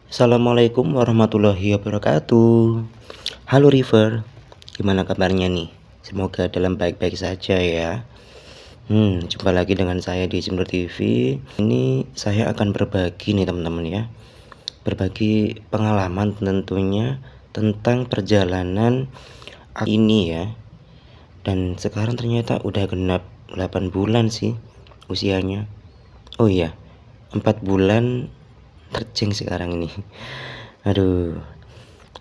Assalamualaikum warahmatullahi wabarakatuh. Halo River, gimana kabarnya nih? Semoga dalam baik-baik saja ya. Jumpa lagi dengan saya di Simler TV. Ini saya akan berbagi nih teman-teman ya. Berbagi pengalaman tentunya tentang perjalanan ini ya. Dan sekarang ternyata udah genap 8 bulan sih usianya. Oh iya, 4 bulan terjeng sekarang ini. Aduh,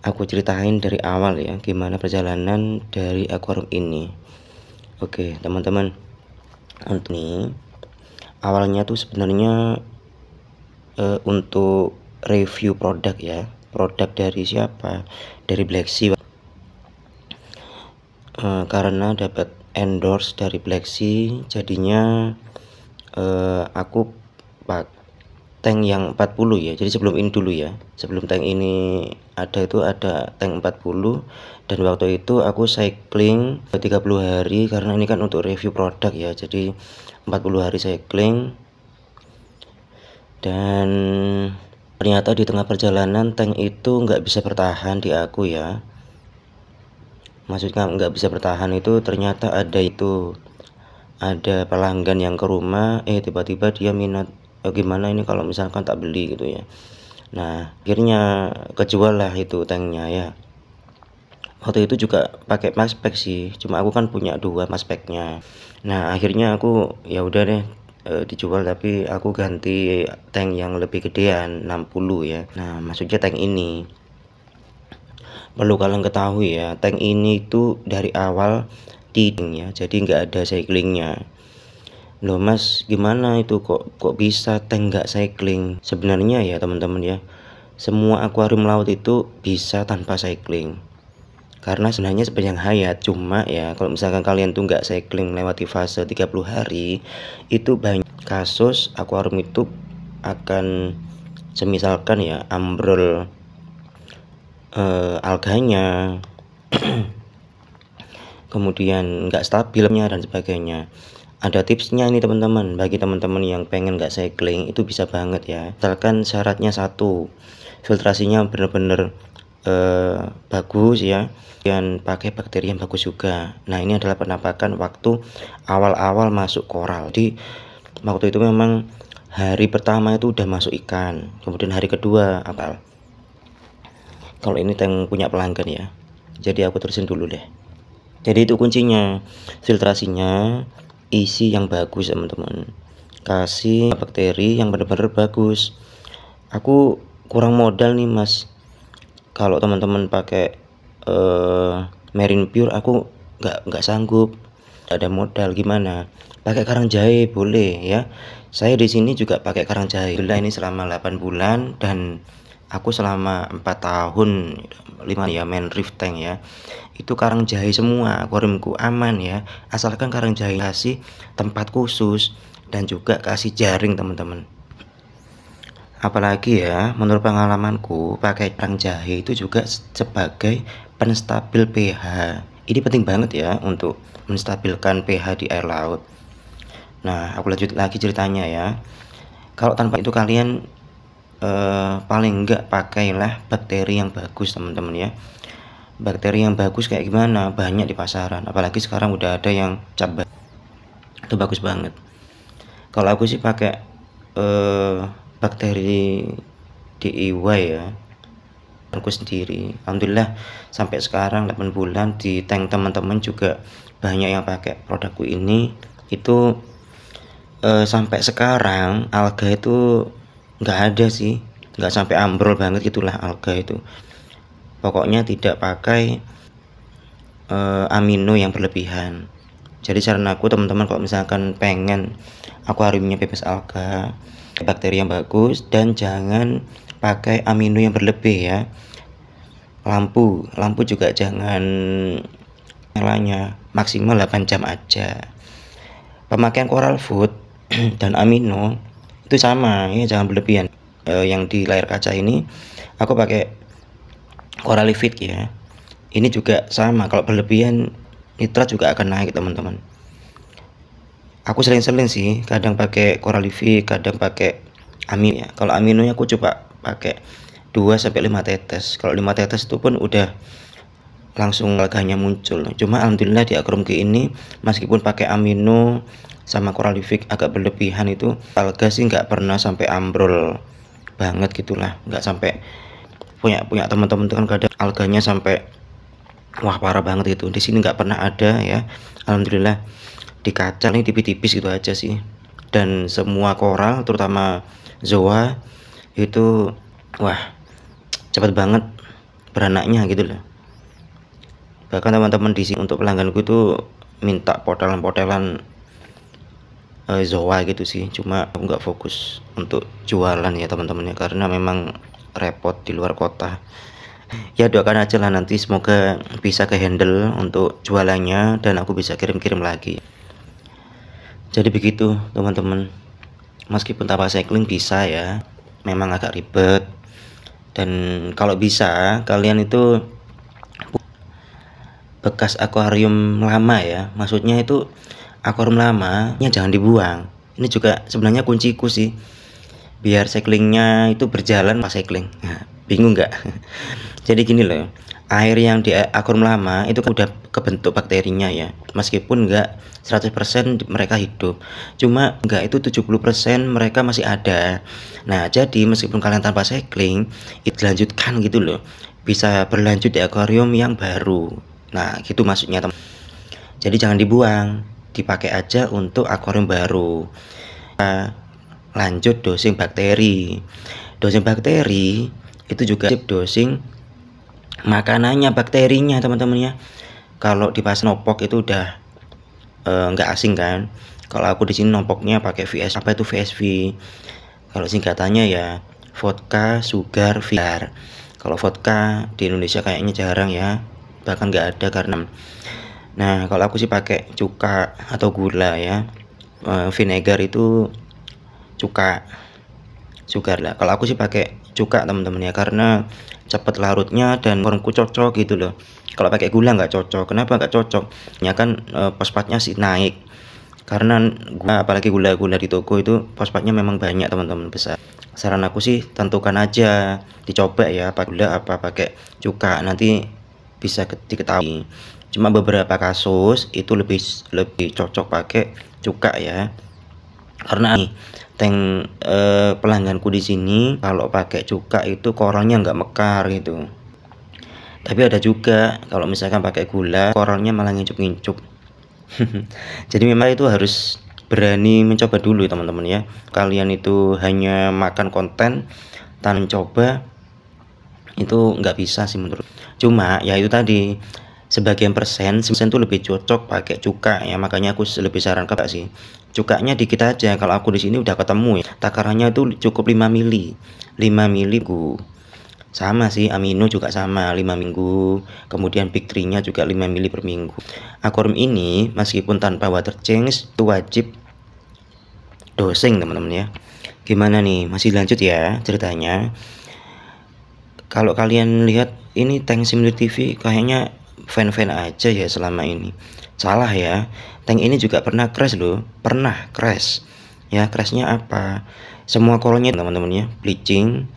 aku ceritain dari awal ya gimana perjalanan dari akuarium ini. Oke teman-teman, untuk nih awalnya tuh sebenarnya untuk review produk ya, produk dari siapa, dari Black Sea. Karena dapat endorse dari Black Sea, jadinya aku pak tank yang 40 ya. Jadi sebelum ini dulu ya, sebelum tank ini ada tank 40, dan waktu itu aku cycling 30 hari karena ini kan untuk review produk ya. Jadi 40 hari cycling, dan ternyata di tengah perjalanan tank itu nggak bisa bertahan di aku ya. Maksudnya nggak bisa bertahan itu ternyata ada pelanggan yang ke rumah, tiba-tiba dia minat, gimana ini kalau misalkan tak beli gitu ya. Nah akhirnya kejual lah itu tanknya ya. Waktu itu juga pakai maspek sih, cuma aku kan punya dua maspeknya. Nah akhirnya aku ya udah deh, dijual, tapi aku ganti tank yang lebih gedean 60 ya. Nah maksudnya tank ini perlu kalian ketahui ya, tank ini itu dari awal tiding ya, jadi nggak ada cyclingnya. Loh mas, gimana itu kok bisa tank nggak cycling? Sebenarnya ya teman-teman ya, semua akuarium laut itu bisa tanpa cycling, karena sebenarnya sepanjang hayat. Cuma ya kalau misalkan kalian tuh nggak cycling melewati fase 30 hari, itu banyak kasus akuarium itu akan semisalkan ya ambrol alganya, kemudian nggak stabilnya dan sebagainya. Ada tipsnya ini teman-teman, bagi teman-teman yang pengen nggak cycling itu bisa banget ya. Misalkan syaratnya satu, filtrasinya bener-bener bagus ya, dan pakai bakteri yang bagus juga. Nah ini adalah penampakan waktu awal-awal masuk koral. Jadi waktu itu memang hari pertama itu udah masuk ikan, kemudian hari kedua apal. Kalau ini tank punya pelanggan ya, jadi aku terusin dulu deh. Jadi itu kuncinya, filtrasinya isi yang bagus teman-teman, kasih bakteri yang benar-benar bagus. Aku kurang modal nih mas, kalau teman-teman pakai Marine Pure aku nggak sanggup, ada modal. Gimana, pakai karang jahe boleh ya. Saya di sini juga pakai karang jahe. Ini selama 8 bulan dan aku selama 4 tahun 5 ya main reef tank ya, itu karang jahe semua, akuariumku aman ya, asalkan karang jahe kasih tempat khusus dan juga kasih jaring teman-teman. Apalagi ya menurut pengalamanku, pakai karang jahe itu juga sebagai penstabil pH. Ini penting banget ya untuk menstabilkan pH di air laut. Nah aku lanjut lagi ceritanya ya. Kalau tanpa itu kalian paling enggak pakailah bakteri yang bagus teman-teman ya. Bakteri yang bagus kayak gimana, banyak di pasaran, apalagi sekarang udah ada yang cabai, itu bagus banget. Kalau aku sih pakai bakteri DIY ya, aku sendiri. Alhamdulillah sampai sekarang 8 bulan di tank teman-teman juga banyak yang pakai produkku ini. Itu sampai sekarang alga itu nggak ada sih, nggak sampai ambrol banget gitulah alga itu. Pokoknya tidak pakai amino yang berlebihan. Jadi saran aku teman-teman, kalau misalkan pengen akuariumnya bebas alga, bakteri yang bagus, dan jangan pakai amino yang berlebih ya. Lampu juga jangan nyalanya maksimal 8 jam aja. Pemakaian coral food dan amino itu sama ya, jangan berlebihan. Yang di layar kaca ini aku pakai Coralivit ya, ini juga sama, kalau berlebihan nitrat juga akan naik teman-teman. Aku sering-sering sih, kadang pakai Coralivit, kadang pakai amino ya. Kalau aminonya aku coba pakai 2 sampai 5 tetes. Kalau 5 tetes itu pun udah langsung alganya muncul. Cuma alhamdulillah di agromki ini meskipun pakai amino sama koralifik agak berlebihan, itu alga sih nggak pernah sampai ambrol banget gitulah, nggak sampai punya teman-teman kan kadang alganya sampai wah parah banget itu. Di sini nggak pernah ada ya, alhamdulillah. Di kaca ini tipis-tipis gitu aja sih, dan semua koral terutama zoa itu wah cepet banget beranaknya gitu loh. Bahkan teman-teman di sini untuk pelangganku itu minta potelan-potelan zoa gitu sih, cuma aku nggak fokus untuk jualan ya teman-temannya, karena memang repot di luar kota. Ya doakan aja lah nanti semoga bisa ke handle untuk jualannya dan aku bisa kirim-kirim lagi. Jadi begitu teman-teman, meskipun tanpa cycling bisa ya, memang agak ribet. Dan kalau bisa kalian itu bekas akuarium lama ya, maksudnya itu akuarium lamanya jangan dibuang. Ini juga sebenarnya kunciku sih, biar cyclingnya itu berjalan pas cycling. Nah, bingung nggak? Jadi gini loh, air yang di akuarium lama itu kan udah kebentuk bakterinya ya, meskipun nggak 100% mereka hidup, cuma nggak itu 70% mereka masih ada. Nah jadi meskipun kalian tanpa cycling itu dilanjutkan gitu loh, bisa berlanjut di akuarium yang baru. Nah gitu maksudnya teman. Jadi jangan dibuang, dipakai aja untuk akuarium baru. Lanjut dosing bakteri. Dosing bakteri itu juga dosing makanannya, bakterinya teman-teman ya. Kalau di pas nopok itu udah nggak asing kan. Kalau aku di sini nopoknya pakai VS, apa itu VSV. Kalau singkatannya ya vodka sugar viar. Kalau vodka di Indonesia kayaknya jarang ya, bahkan nggak ada karena. Nah kalau aku sih pakai cuka atau gula ya. Vinegar itu cuka, sugar lah. Kalau aku sih pakai cuka teman-teman ya, karena cepet larutnya dan kurangku cocok gitu loh. Kalau pakai gula nggak cocok. Kenapa nggak cocok? Ya kan fosfatnya sih naik, karena gula, apalagi gula-gula di toko itu fosfatnya memang banyak teman-teman, besar. Saran aku sih tentukan aja, dicoba ya pakai gula apa pakai cuka, nanti bisa diketahui. Cuma beberapa kasus itu lebih cocok pakai cuka ya, karena nih tank pelangganku di sini kalau pakai cuka itu koralnya nggak mekar gitu. Tapi ada juga kalau misalkan pakai gula koralnya malah ngincup-ngincup. Jadi memang itu harus berani mencoba dulu teman-teman ya. Kalian itu hanya makan konten tanpa mencoba itu nggak bisa sih menurut. Cuma ya itu tadi, sebagian persen itu lebih cocok pakai cuka ya, makanya aku lebih sarankan sih cukanya dikit aja. Kalau aku di sini udah ketemu ya, takarannya itu cukup 5 mili sama sih, amino juga sama 5 minggu, kemudian big 3 nya juga 5 mili per minggu. Akuarium ini meskipun tanpa water change itu wajib dosing teman-teman ya. Gimana nih, masih lanjut ya ceritanya. Kalau kalian lihat ini tank Simulator TV kayaknya fan-fan aja ya selama ini. Salah ya, tank ini juga pernah crash loh, pernah crash ya. Crashnya apa? Semua koralnya teman-teman ya bleaching.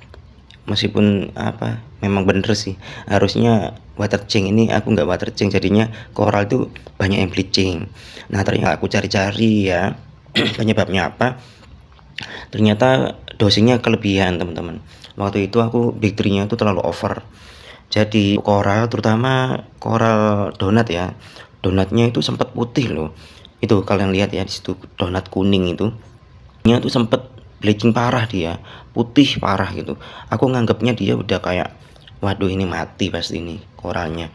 Meskipun apa, memang bener sih harusnya water change, ini aku nggak water change, jadinya koral itu banyak yang bleaching. Nah ternyata aku cari-cari ya penyebabnya apa, ternyata dosingnya kelebihan teman-teman. Waktu itu aku big 3 nya itu terlalu over, jadi koral terutama koral donat ya, donatnya itu sempat putih loh. Itu kalian lihat ya, di situ donat kuning itu nya tuh sempet bleaching parah, dia putih parah gitu. Aku nganggapnya dia udah kayak waduh ini mati pasti ini koralnya,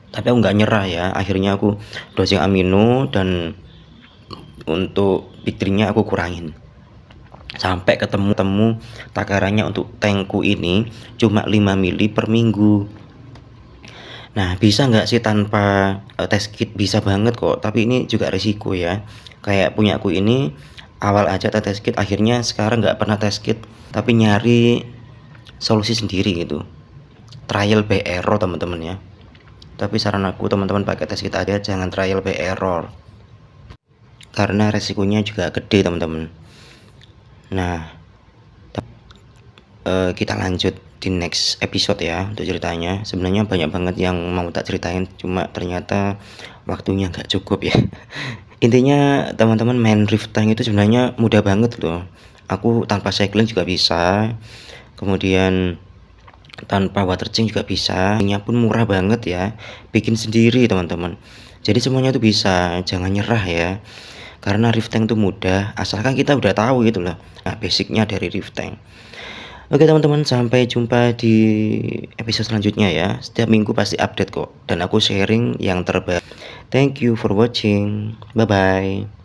tapi aku nggak nyerah ya. Akhirnya aku dosing amino dan untuk big 3 nya aku kurangin sampai ketemu takarannya untuk tankku ini cuma 5 mili per minggu. Nah bisa nggak sih tanpa test kit? Bisa banget kok, tapi ini juga risiko ya. Kayak punya aku ini awal aja tes kit, akhirnya sekarang nggak pernah tes kit tapi nyari solusi sendiri gitu, trial by error teman-teman ya. Tapi saran aku teman-teman pakai tes kit aja, jangan trial by error karena resikonya juga gede teman-teman. Nah kita lanjut di next episode ya untuk ceritanya. Sebenarnya banyak banget yang mau tak ceritain, cuma ternyata waktunya nggak cukup ya. Intinya teman-teman main Rift Tank itu sebenarnya mudah banget loh. Aku tanpa cycling juga bisa. Kemudian tanpa water change juga bisa. Ini pun murah banget ya. Bikin sendiri teman-teman. Jadi semuanya itu bisa, jangan nyerah ya. Karena Rift Tank itu mudah, asalkan kita udah tahu gitu loh. Nah, basicnya dari Rift Tank. Oke teman-teman, sampai jumpa di episode selanjutnya ya. Setiap minggu pasti update kok. Dan aku sharing yang terbaik. Thank you for watching. Bye-bye.